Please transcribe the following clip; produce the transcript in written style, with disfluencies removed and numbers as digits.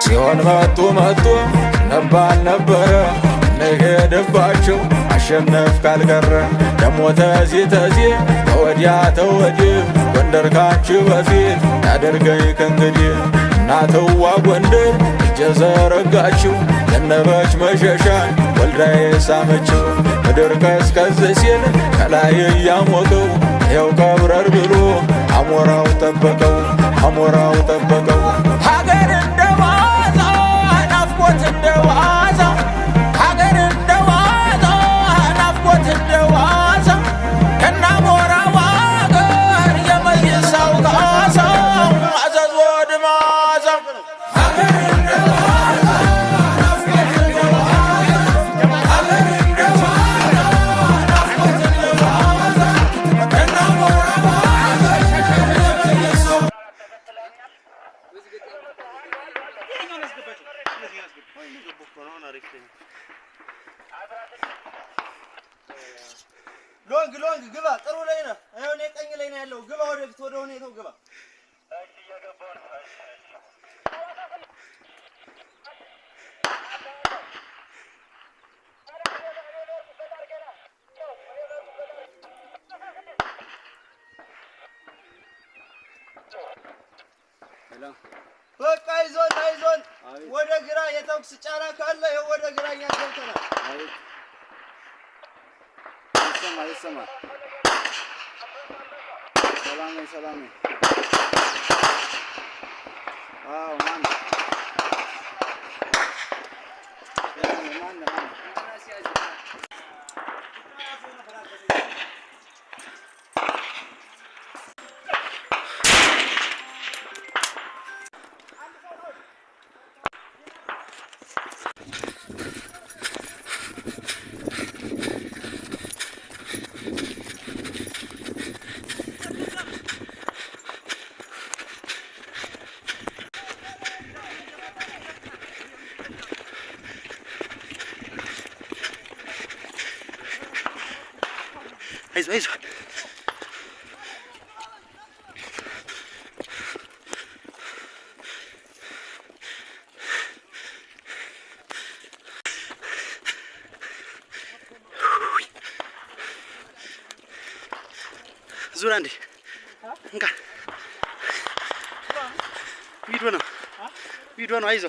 ሲሆን መጡ ነባል ነበረ ነሄደባቸው አሸነፍ ካልቀረ ደሞ ተዚህ ተወዲያ ተወዲህ ጎንደር ካንቺ በፊት ያደርገኝ ከእንግዲህ እናትዋ ጎንደር እጀ ዘረጋችው ዘነበች መሸሻን ወልዳ የሳመችው ምድር ቀዝቀዝ ሲል ከላይ እያሞቀው ይኸው ቀብረር ብሎ አሞራው ጠበቀው ሀገር እንደዋዛ ናፍቆት እንደዋዛ ሀገር እንደዋዛ ናፍቆት እንደዋዛ ከናሞራው አገር የመይሳው ካሳ አዘዞ ድማዛ ሀገር እንደዋዛ ናፍቆት እንደዋዛ ሀገር እንደዋዛ ናፍቆት እንደዋዛ ከናሞራው አገር የመይሳው ሎንግ ግባ ጥሩ ላይ ነህ አሁን የቀኝ ላይ ነው ያለው ግባ ወደፊት ወደ ሁኔታው ግባ በቃ አይዞን ወደ ግራ የተኩስ ጫና ካለ ወደ ግራኛ ገብተናል ይሰማ ሰላም አዎ ማን አይዞ ዙር አንዴ እንካ ቪዲዮ ነው አይዞ